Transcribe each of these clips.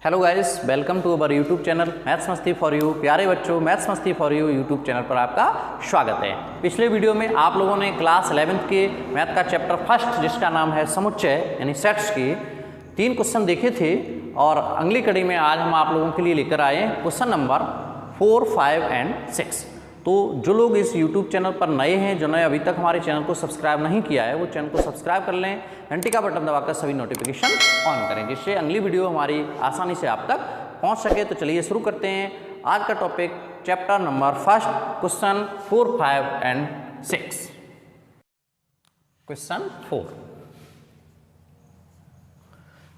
Hello guys, welcome to our YouTube channel maths Masti for you. प्यारे बच्चों, maths Masti for you YouTube channel पर आपका स्वागत है। पिछले वीडियो में आप लोगों ने क्लास 11th के मैथ का चैप्टर फर्स्ट, जिसका नाम है समुच्चय यानी सेट्स की 3 क्वेश्चन देखे थे और अगली कड़ी में आज हम आप लोगों के लिए लेकर आए क्वेश्चन नंबर 4, 5 एंड 6। तो जो लोग इस YouTube चैनल पर नए हैं, जिन्होंने अभी तक हमारे चैनल को सब्सक्राइब नहीं किया है, वो चैनल को सब्सक्राइब कर लें, घंटी का बटन दबाकर सभी नोटिफिकेशन ऑन करें, जिससे अगली वीडियो हमारी आसानी से आप तक पहुंच सके। तो चलिए शुरू करते हैं आज का topic, chapter number first, question 4, 5 and 6। Question 4।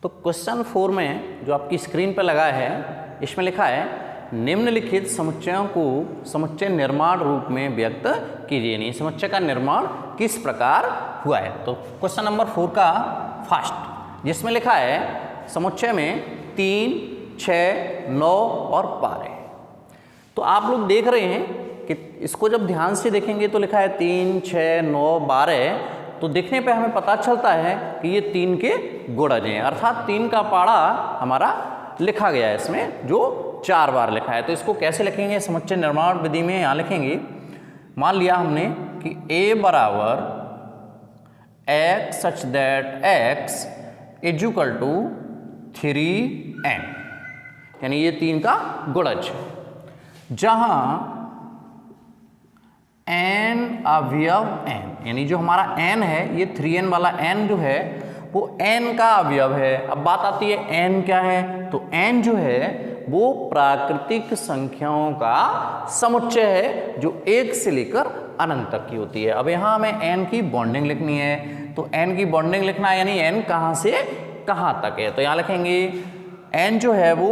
तो क्वेश्चन 4 में जो आपकी स्क्रीन पर लगा है, इसमें लिखा है निम्नलिखित समुच्चयों को समुच्चय निर्माण रूप में व्यक्त कीजिए। यानी समुच्चय का निर्माण किस प्रकार हुआ है। तो क्वेश्चन नंबर 4 का फर्स्ट, जिसमें लिखा है समुच्चय में 3, 6, 9 और 12। तो आप लोग देख रहे हैं कि इसको जब ध्यान से देखेंगे तो लिखा है 3, 6, 9, 12। तो देखने पे हमें पता चलता है कि ये 3 के गुणज हैं, अर्थात 3 का पाड़ा हमारा लिखा गया है इसमें, जो 4 बार लिखा है। तो इसको कैसे लिखेंगे समुच्चय निर्माण विधि में, यहाँ लिखेंगे। मान लिया हमने कि a बराबर x such that x is equal to 3n, यानी ये 3 का गुणज, जहां n अवयव n, यानी जो हमारा n है, ये 3n वाला n जो है वो n का अवयव है। अब बात आती है n क्या है, तो n जो है वो प्राकृतिक संख्याओं का समुच्चय है, जो 1 से लेकर अनंत तक की होती है। अब यहाँ हमें n की बॉन्डिंग लिखनी है, तो n की बॉन्डिंग लिखना है, यानी n कहाँ से कहाँ तक है। तो यहाँ लिखेंगे n जो है वो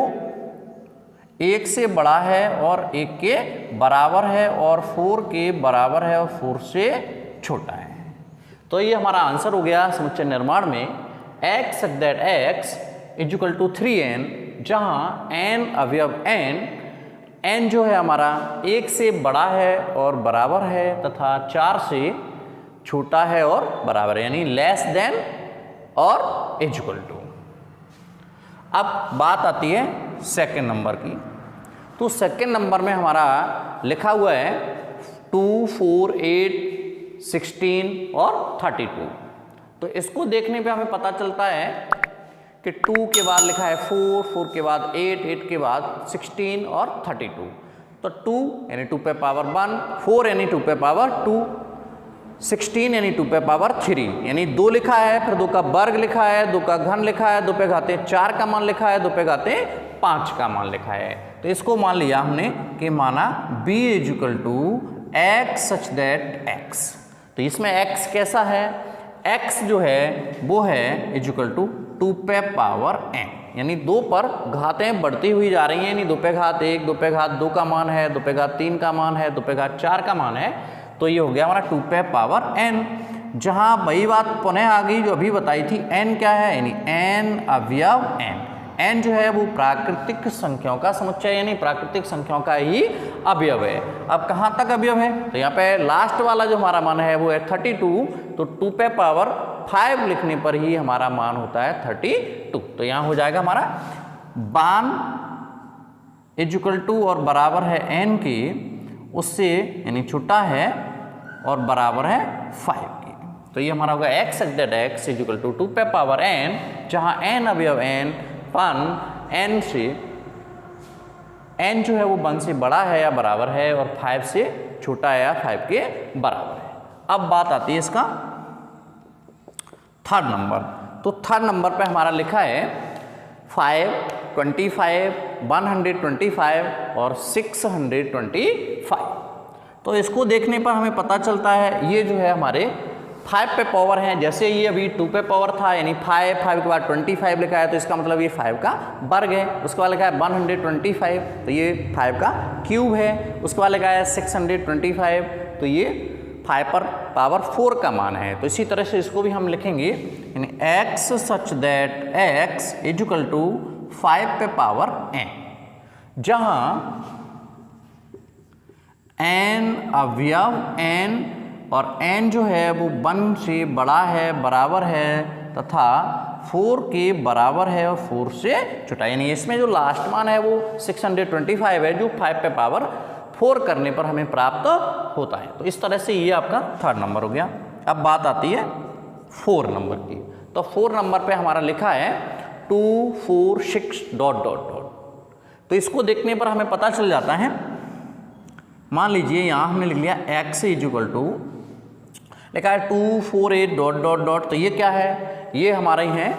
1 से बड़ा है और 1 के बराबर है और 4 के बराबर है और 4 से छोटा है। तो ये हमारा आंसर हो गया समुच्चय निर्माण में x such that x is equal to 3n, जहाँ n अवयव n जो है हमारा 1 से बड़ा है और बराबर है तथा 4 से छोटा है और बराबर है, यानी लेस देन और इज इक्वल टू। अब बात आती है सेकंड नंबर की। तो सेकंड नंबर में हमारा लिखा हुआ है 2, 4, 8, 16 और 32। तो इसको देखने पे हमें पता चलता है कि 2 के बाद लिखा है 4, 4 के बाद 8, 8 के बाद 16 और 32। तो 2 यानी 2 पे पावर 1, 4 यानी 2 पे पावर 2, 16 यानी 2 पे पावर 3, यानी 2 लिखा है, फिर 2 का वर्ग लिखा है, 2 का घन लिखा है, 2 पे घाते 4 का मान लिखा है, 2 पे घाते 5 का मान लिखा है। तो इसको मान लिया हमने कि माना b is equal to x such that x। तो इसमें x कैसा है, x जो है वो है इज इक्वल टू 2 पे पावर n, यानी 2 पर घातें बढ़ती हुई जा रही हैं, यानी 2 पे घात 1, 2 पे घात 2 का मान है, 2 पे घात 3 का मान है, 2 पे घात 4 का मान है। तो ये हो गया हमारा 2 पे पावर n, जहां वही बात पुनः आ गई जो अभी बताई थी। n क्या है, यानी n अवयव n जो है वो प्राकृतिक संख्याओं का समुच्चय, यानी प्राकृतिक संख्याओं का ही अवयव है। अब कहाँ तक अवयव है, तो यहाँ पे लास्ट वाला जो हमारा मान है वो है 32। तो 2 पे पावर 5 लिखने पर ही हमारा मान होता है 32। तो यहाँ हो जाएगा हमारा 1 इज इक्वल टू और बराबर है n की, उससे यानी छोटा है और बराबर है 5 की। तो ये हमारा होगा x such that x is equal to 2 पे पावर n, जहाँ n अवयव n 1 n से n जो है वो 1 से बड़ा है या बराबर है और 5 से छोटा है या 5 के बराबर है। अब बात आती है इसका थर्ड नंबर। तो थर्ड नंबर पे हमारा लिखा है 5, 25, 125 और 625। तो इसको देखने पर हमें पता चलता है ये जो है हमारे 5 पे पावर है। जैसे ये अभी 2 पे पावर था, यानी 5 के बाद 25 लिखा है, तो इसका मतलब ये 5 का वर्ग है। उसके बाद लिखा है 125, तो ये 5 का क्यूब है। उसके बाद लिखा है 625, तो ये 5 पर पावर 4 का मान है। तो इसी तरह से इसको भी हम लिखेंगे, यानी x such that x is equal to 5 पे पावर n, जहां n अवयव n और n जो है वो 1 से बड़ा है, बराबर है तथा 4 के बराबर है और 4 से छोटा, यानी इसमें जो लास्ट मान है वो 625 है, जो 5 पे पावर 4 करने पर हमें प्राप्त होता है। तो इस तरह से ये आपका थर्ड नंबर हो गया। अब बात आती है 4 नंबर की। तो 4 नंबर पे हमारा लिखा है 2 4 6 ... तो इसको देखने पर हमें पता चल जाता है, मान लीजिए यहाँ हमने लिख लिया x इक्वल टू लिखा है 2 4 8 ... तो ये क्या है, ये हमारा ही है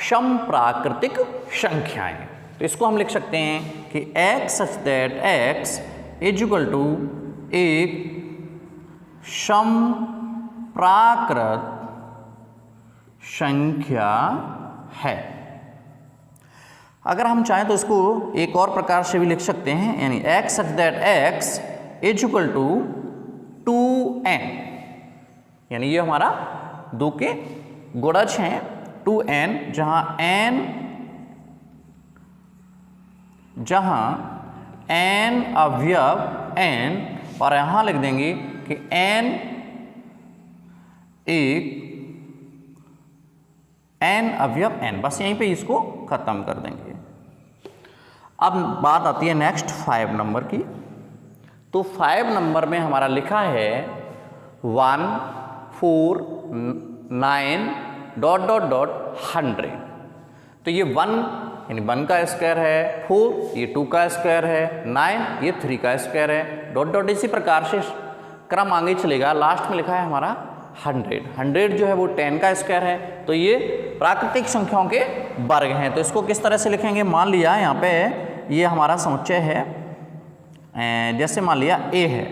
समप्राकृतिक संख्याएं। तो इसको हम लिख सकते हैं कि x such that x equal to एक समप्राकृत संख्या है। अगर हम चाहें तो इसको एक और प्रकार से भी लिख सकते हैं, यानी x such that x equal to 2n, यानी ये हमारा 2 के गुणज हैं 2n, जहां n अवयव n, और यहां लिख देंगे कि n अवयव n, बस यहीं पे इसको खत्म कर देंगे। अब बात आती है नेक्स्ट 5 नंबर की। तो 5 नंबर में हमारा लिखा है 1 4 9 ... 100। तो ये 1 यानी 1 का स्क्वायर है, 4 ये 2 का स्क्वायर है, 9 ये 3 का स्क्वायर है ... इसी प्रकार से क्रम आगे चलेगा। लास्ट में लिखा है हमारा 100 जो है वो 10 का स्क्वायर है। तो ये प्राकृतिक संख्याओं के वर्ग हैं। तो इसको किस तरह से लिखेंगे, मान लिया यहाँ पे ये हमारा समुच्चय है, जैसे मान लिया a है,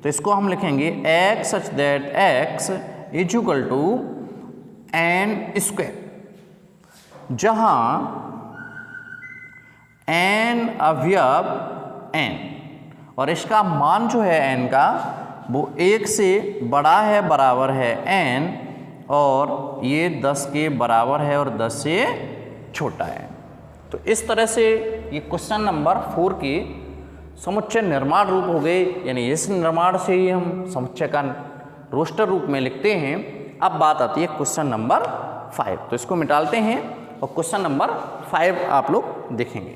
तो इसको हम लिखेंगे x such that x equal to n square, जहां n अवयव n, और इसका मान जो है n का वो 1 से बड़ा है, बराबर है n, और ये 10 के बराबर है और 10 से छोटा है। तो इस तरह से ये क्वेश्चन नंबर 4 की समुच्चय निर्माण रूप हो गए, यानी इस निर्माण से ही हम समुच्चय का रोस्टर रूप में लिखते हैं। अब बात आती है क्वेश्चन नंबर 5। तो इसको मिटालते हैं और क्वेश्चन नंबर 5 आप लोग देखेंगे।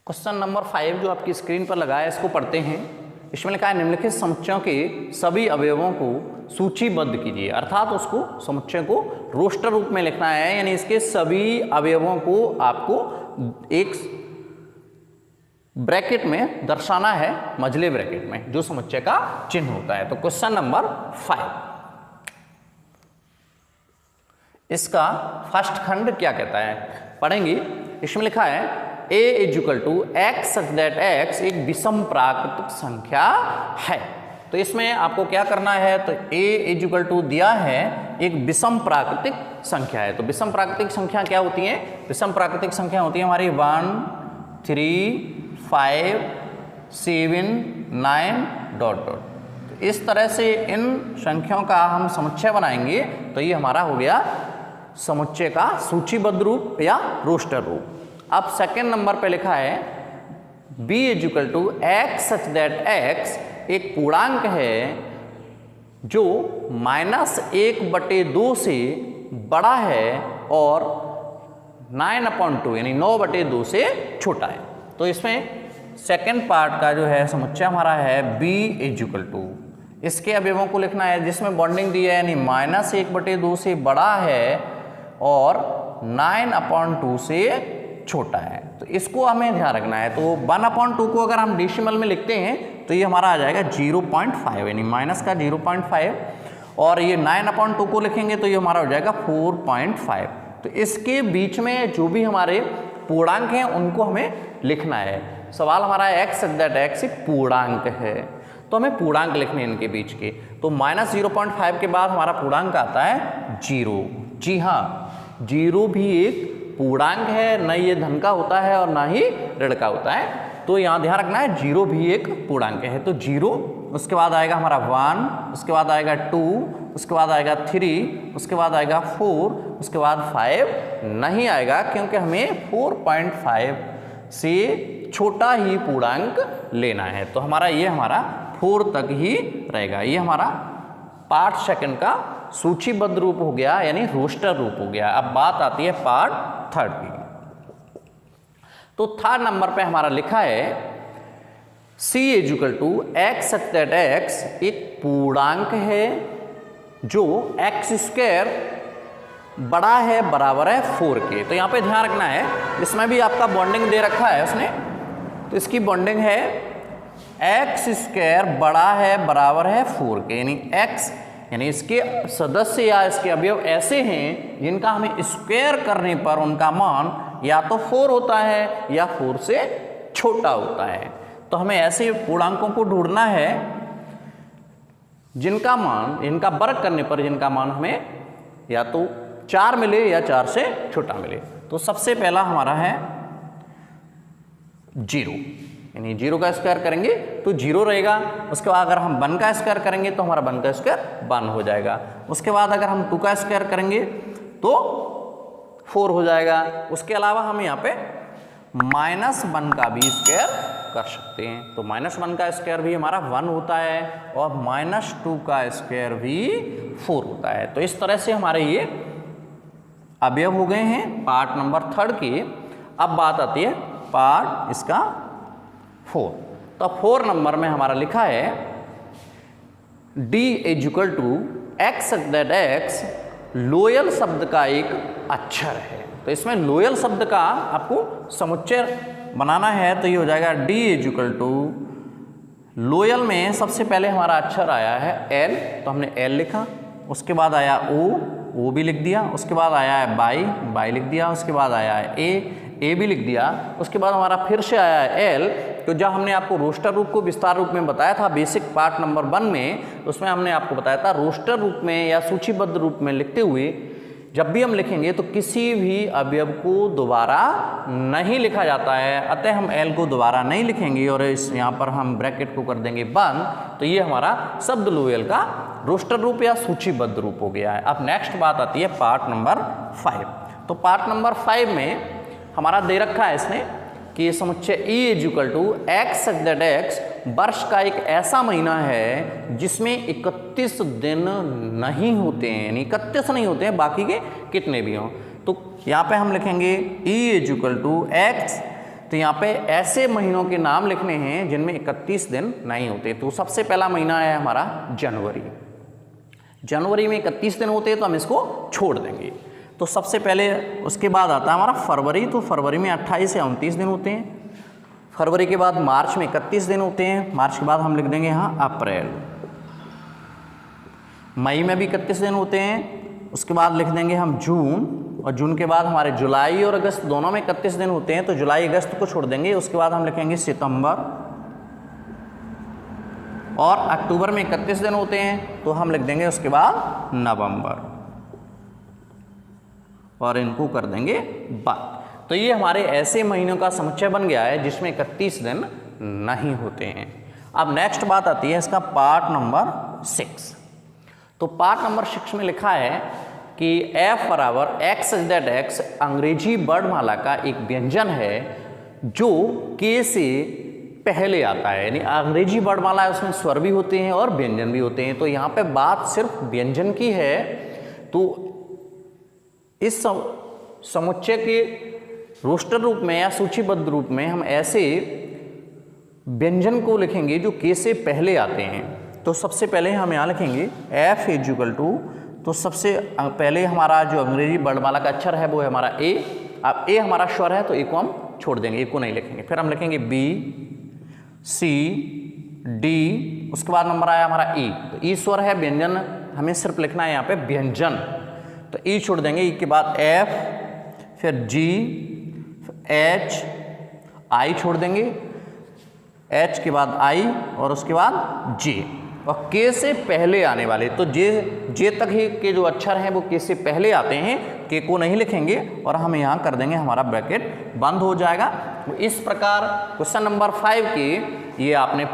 क्वेश्चन नंबर 5 जो आपकी स्क्रीन पर लगा है, इसको पढ़ते हैं। इसमें लिखा है निम्नलिखित समुच्चयों के सभी अवयवों को सूचीबद्ध कीजिए, अर्थात उसको समुच्चय को रोस्टर रूप में लिखना है, यानी इसके सभी अवयवों को आपको एक ब्रैकेट में दर्शाना है, मझले ब्रैकेट में, जो समुच्चय का चिन्ह होता है। तो क्वेश्चन नंबर 5, इसका फर्स्ट खंड क्या कहता है पढ़ेंगे। इसमें लिखा है a equal to x such that x एक विषम प्राकृतिक संख्या है। तो इसमें आपको क्या करना है, तो a इक्वल टू दिया है एक विषम प्राकृतिक संख्या है। तो विषम प्राकृतिक संख्या क्या होती है, विषम प्राकृतिक संख्या होती है हमारी 1 3 5 7 9 ... तो इस तरह से इन संख्याओं का हम समुच्चय बनाएंगे, तो ये हमारा हो गया समुच्चय का सूचीबद्ध रूप या रोस्टर रूप। अब सेकेंड नंबर पे लिखा है b equal to x such that x एक पूर्णांक है जो -1/2 से बड़ा है और 9/2 यानी 9/2 से छोटा है। तो इसमें सेकेंड पार्ट का जो है समुच्चय हमारा है b इक्वल टू, इसके अवयवों को लिखना है जिसमें बॉन्डिंग दी है, यानी -1/2 से बड़ा है और 9/2 से छोटा है। तो इसको हमें ध्यान रखना है। तो 1/2 को अगर हम डेसिमल में लिखते हैं तो ये हमारा आ जाएगा 0.5, यानी माइनस का 0.5, और ये 9/2 को लिखेंगे तो ये हमारा हो जाएगा 4.5। तो इसके बीच में जो भी हमारे पूर्णांक हैं उनको हमें लिखना है। सवाल हमारा x सच दैट x एक पूर्णांक है, तो हमें पूर्णांक लिखने हैं इनके बीच के। तो -0.5 के बाद हमारा पूर्णांक आता है 0। जी हाँ, 0 भी एक पूर्णांक है, न ये धन का होता है और ना ही ऋण का होता है। तो यहाँ ध्यान रखना है 0 भी एक पूर्णांक है। तो 0, उसके बाद आएगा हमारा 1, उसके बाद आएगा 2, उसके बाद आएगा 3, उसके बाद आएगा 4, उसके बाद 5 नहीं आएगा, क्योंकि हमें 4.5 से छोटा ही पूर्णांक लेना है। तो हमारा ये हमारा 4 तक ही रहेगा। ये हमारा पार्ट सेकंड का सूचीबद्ध रूप हो गया, यानी रोस्टर रूप हो गया। अब बात आती है पार्ट थर्ड की। तो थर्ड नंबर पे हमारा लिखा है C equal to x such that x एक पूर्णांक है जो एक्स स्क्वायर बड़ा है बराबर है 4 के। तो यहाँ पे ध्यान रखना है, इसमें भी आपका बॉन्डिंग दे रखा है उसने। तो इसकी बॉन्डिंग है एक्स स्क्वायर बड़ा है बराबर है 4 के, यानी एक्स यानी इसके सदस्य या इसके अवयव ऐसे हैं जिनका हमें स्क्वायर करने पर उनका मान या तो 4 होता है या 4 से छोटा होता है। तो हमें ऐसे पूर्णांकों को ढूंढना है जिनका मान, इनका वर्ग करने पर जिनका मान हमें या तो 4 मिले या 4 से छोटा मिले। तो सबसे पहला हमारा है 0, यानी 0 का स्क्वायर करेंगे तो 0 रहेगा। उसके बाद अगर हम 1 का स्क्वायर करेंगे तो हमारा 1 का स्क्वायर 1 हो जाएगा। उसके बाद अगर हम 2 का स्क्वायर करेंगे तो 4 हो जाएगा। उसके अलावा हम यहाँ पे -1 का भी स्क्वायर कर सकते हैं। तो -1 का स्क्वायर भी हमारा 1 होता है और -2 का स्क्वायर भी 4 होता है। तो इस तरह से हमारे ये अवयव हो गए हैं पार्ट नंबर 3 की। अब बात आती है पार्ट इसका 4। तो 4 नंबर में हमारा लिखा है D equal to x that x लोयल शब्द का एक अक्षर है। तो इसमें लोयल शब्द का आपको समुच्चय बनाना है। तो ये हो जाएगा D इक्वल टू लोयल में सबसे पहले हमारा अक्षर आया है L, तो हमने L लिखा। उसके बाद आया O भी लिख दिया। उसके बाद आया है बाई लिख दिया। उसके बाद आया है A भी लिख दिया। उसके बाद हमारा फिर से आया है L। तो जब हमने आपको रोस्टर रूप को विस्तार रूप में बताया था बेसिक पार्ट नंबर 1 में, उसमें हमने आपको बताया था रोस्टर रूप में या सूचीबद्ध रूप में लिखते हुए जब भी हम लिखेंगे तो किसी भी अवयव को दोबारा नहीं लिखा जाता है। अतः हम L को दोबारा नहीं लिखेंगे और इस यहाँ पर हम ब्रैकेट को कर देंगे बंद। तो ये हमारा शब्द लोयल का रोस्टर रूप या सूचीबद्ध रूप हो गया है। अब नेक्स्ट बात आती है पार्ट नंबर 5। तो पार्ट नंबर 5 में हमारा दे रखा है इसने कि समुच्चय E equal to x such that x वर्ष का एक ऐसा महीना है जिसमें 31 दिन नहीं होते हैं, यानी 31 नहीं होते हैं, बाकी के कितने भी हों। तो यहाँ पे हम लिखेंगे E इक्वल टू एक्स। तो यहाँ पे ऐसे महीनों के नाम लिखने हैं जिनमें 31 दिन नहीं होते। तो सबसे पहला महीना है हमारा जनवरी में 31 दिन होते हैं, तो हम इसको छोड़ देंगे। तो सबसे पहले उसके बाद आता है हमारा फरवरी। तो फरवरी में 28 से 29 दिन होते हैं। फरवरी के बाद मार्च में 31 दिन होते हैं। मार्च के बाद हम लिख देंगे यहाँ अप्रैल। मई में भी 31 दिन होते हैं। उसके बाद लिख देंगे हम जून, और जून के बाद हमारे जुलाई और अगस्त दोनों में 31 दिन होते हैं, तो जुलाई अगस्त को छोड़ देंगे। उसके बाद हम लिखेंगे सितंबर, और अक्टूबर में 31 दिन होते हैं, तो हम लिख देंगे उसके बाद नवंबर, और इनको कर देंगे बंद। तो ये हमारे ऐसे महीनों का समुच्चय बन गया है जिसमें 31 दिन नहीं होते हैं। अब नेक्स्ट बात आती है इसका पार्ट नंबर 6। तो पार्ट नंबर 6 में लिखा है कि F बराबर एक्स दैट एक्स अंग्रेजी वर्णमाला का एक व्यंजन है जो K से पहले आता है, यानी अंग्रेजी वर्णमाला है उसमें स्वर भी होते हैं और व्यंजन भी होते हैं। तो यहाँ पे बात सिर्फ व्यंजन की है। तो इस समुच्चय के रोस्टर रूप में या सूचीबद्ध रूप में हम ऐसे व्यंजन को लिखेंगे जो K से पहले आते हैं। तो सबसे पहले हम यहाँ लिखेंगे F इक्वल टू, तो सबसे पहले हमारा जो अंग्रेजी वर्णमाला का अक्षर है वो है हमारा A। अब A हमारा स्वर है तो A को हम छोड़ देंगे, A को नहीं लिखेंगे। फिर हम लिखेंगे B, C, D, उसके बाद नंबर आया हमारा E। तो E स्वर है, व्यंजन हमें सिर्फ लिखना है यहाँ पे व्यंजन, तो E छोड़ देंगे। E के बाद F, फिर G, H, I छोड़ देंगे, H के बाद I, और उसके बाद J, और K से पहले आने वाले, तो J तक ही के जो अक्षर हैं वो K से पहले आते हैं, K को नहीं लिखेंगे और हम यहाँ कर देंगे, हमारा ब्रैकेट बंद हो जाएगा। तो इस प्रकार क्वेश्चन नंबर 5 के ये आपने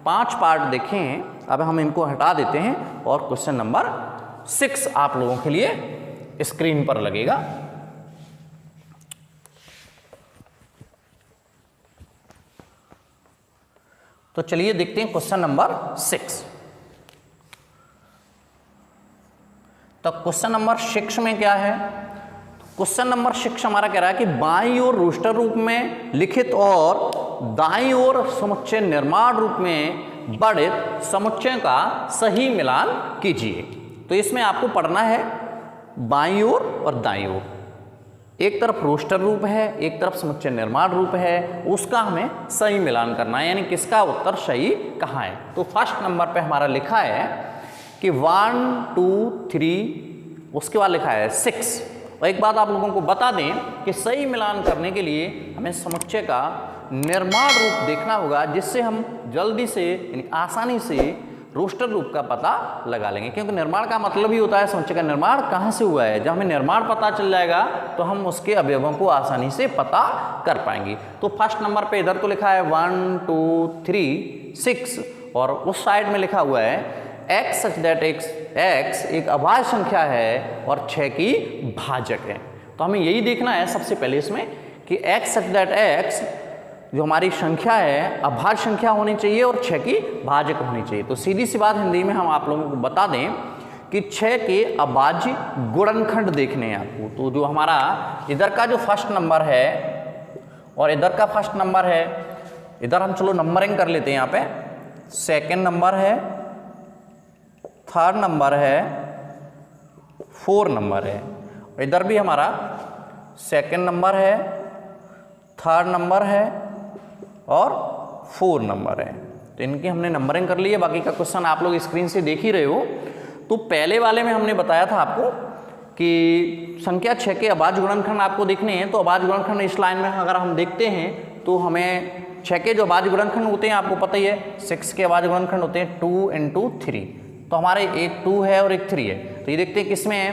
5 पार्ट देखे हैं। अब हम इनको हटा देते हैं और क्वेश्चन नंबर 6 आप लोगों के लिए स्क्रीन पर लगेगा। तो चलिए देखते हैं क्वेश्चन नंबर 6। तो क्वेश्चन नंबर 6 में क्या है? क्वेश्चन नंबर 6 हमारा कह रहा है कि बाईं ओर रोस्टर रूप में लिखित और दाईं ओर समुच्चय निर्माण रूप में बढ़ित समुच्चय का सही मिलान कीजिए। तो इसमें आपको पढ़ना है बाईं ओर और दाईं ओर, एक तरफ रोस्टर रूप है, एक तरफ समुच्चय निर्माण रूप है, उसका हमें सही मिलान करना है, यानी किसका उत्तर सही कहाँ है। तो फर्स्ट नंबर पे हमारा लिखा है कि 1 2 3, उसके बाद लिखा है 6। और एक बात आप लोगों को बता दें कि सही मिलान करने के लिए हमें समुच्चय का निर्माण रूप देखना होगा, जिससे हम जल्दी से यानी आसानी से रोस्टर रूप का पता लगा लेंगे, क्योंकि निर्माण का मतलब ही होता है समुच्चय का निर्माण कहाँ से हुआ है। जब हमें निर्माण पता चल जाएगा तो हम उसके अवयवों को आसानी से पता कर पाएंगे। तो फर्स्ट नंबर पे इधर तो लिखा है 1 2 3 6, और उस साइड में लिखा हुआ है x such that x एक अभाज्य संख्या है और 6 की भाजक है। तो हमें यही देखना है सबसे पहले इसमें कि x such that x जो हमारी संख्या है अभाज्य संख्या होनी चाहिए और 6 की भाजक होनी चाहिए। तो सीधी सी बात हिंदी में हम आप लोगों को बता दें कि 6 के अभाज्य गुणनखंड देखने हैं आपको। तो जो हमारा इधर का जो फर्स्ट नंबर है और इधर का फर्स्ट नंबर है, इधर हम चलो नंबरिंग कर लेते हैं। यहाँ पे सेकेंड नंबर है, थर्ड नंबर है, 4 नंबर है, इधर भी हमारा सेकेंड नंबर है, थर्ड नंबर है और 4 नंबर है। तो इनकी हमने नंबरिंग कर ली है। बाकी का क्वेश्चन आप लोग स्क्रीन से देख ही रहे हो। तो पहले वाले में हमने बताया था आपको कि संख्या 6 के अभाज्य गुणनखंड आपको देखने हैं। तो अभाज्य गुणनखंड इस लाइन में अगर हम देखते हैं तो हमें 6 के जो अभाज्य गुणनखंड होते हैं आपको पता ही है, 6 के अभाज्य गुणनखंड होते हैं 2 × 3। तो हमारे एक 2 है और एक 3 है। तो ये देखते हैं किसमें है,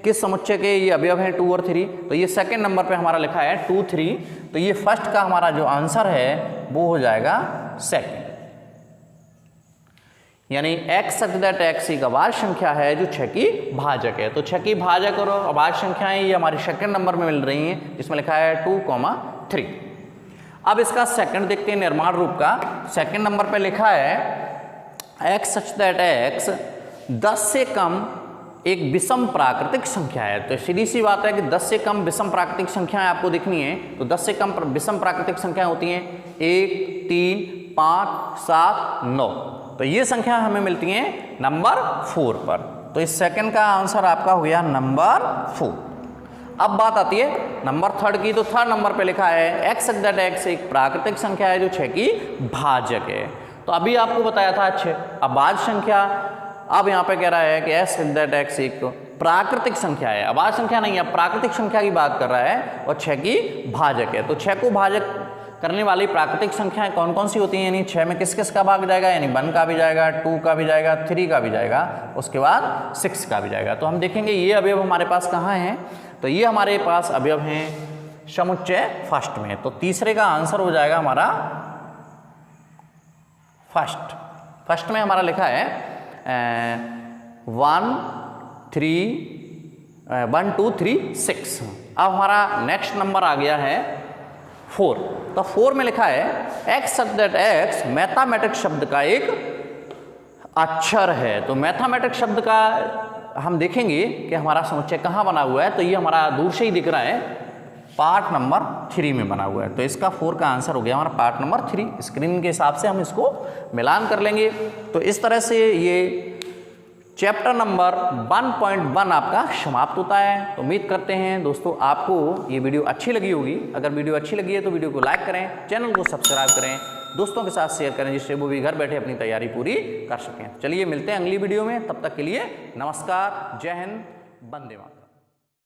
किस समुच्चय के ये अवयव हैं 2 और 3। तो ये सेकंड नंबर पे हमारा लिखा है 2 3। तो ये फर्स्ट का हमारा जो आंसर है वो हो जाएगा सेकंड, यानी x such that x एक अभाज्य संख्या है जो 6 की भाजक है। तो 6 की भाजक और अभाज्य संख्याएं ये हमारी सेकंड नंबर में मिल रही हैं, जिसमें लिखा है 2, 3। अब इसका सेकंड देखते हैं निर्माण रूप का। सेकंड नंबर पे लिखा है x such that x 10 से कम एक विषम प्राकृतिक संख्या है। तो सीधी सी बात है कि 10 से कम विषम प्राकृतिक संख्याएं आपको देखनी है। तो 10 से कम विषम प्राकृतिक संख्याएं होती हैं 1 3 5 7 9। तो ये संख्या हमें मिलती हैं नंबर 4 पर। तो इस सेकंड का आंसर आपका हो गया नंबर 4। अब बात आती है नंबर थर्ड की। तो थर्ड नंबर पे लिखा है x such that x एक प्राकृतिक संख्या है जो 6 की भाजक है। तो अभी आपको बताया था 6 अभाज्य संख्या। अब यहाँ पे कह रहा है कि x such that x एक प्राकृतिक संख्या है, अभाज्य संख्या नहीं है, प्राकृतिक संख्या की बात कर रहा है और 6 की भाजक है। तो 6 को भाजक करने वाली प्राकृतिक संख्याएं कौन कौन सी होती हैं, यानी 6 में किस किस का भाग जाएगा, यानी 1 का भी जाएगा, 2 का भी जाएगा, 3 का भी जाएगा, उसके बाद 6 का भी जाएगा। तो हम देखेंगे ये अवयव हमारे पास कहाँ हैं। तो ये हमारे पास अवयव हैं समुच्चय फर्स्ट में। तो तीसरे का आंसर हो जाएगा हमारा फर्स्ट में हमारा लिखा है 1 2 3 6। अब हमारा नेक्स्ट नंबर आ गया है 4। तो 4 में लिखा है x such that x mathematics शब्द का एक अक्षर है। तो मैथमेटिक्स शब्द का हम देखेंगे कि हमारा समुच्चय कहाँ बना हुआ है। तो ये हमारा दूर से ही दिख रहा है, पार्ट नंबर 3 में बना हुआ है। तो इसका 4 का आंसर हो गया हमारा पार्ट नंबर 3। स्क्रीन के हिसाब से हम इसको मिलान कर लेंगे। तो इस तरह से ये चैप्टर नंबर 1.1 आपका समाप्त होता है। तो उम्मीद करते हैं दोस्तों आपको ये वीडियो अच्छी लगी होगी। अगर वीडियो अच्छी लगी है तो वीडियो को लाइक करें, चैनल को सब्सक्राइब करें, दोस्तों के साथ शेयर करें, जिससे वो भी घर बैठे अपनी तैयारी पूरी कर सकें। चलिए मिलते हैं अगली वीडियो में, तब तक के लिए नमस्कार, जय हिंद, वंदे मातरम।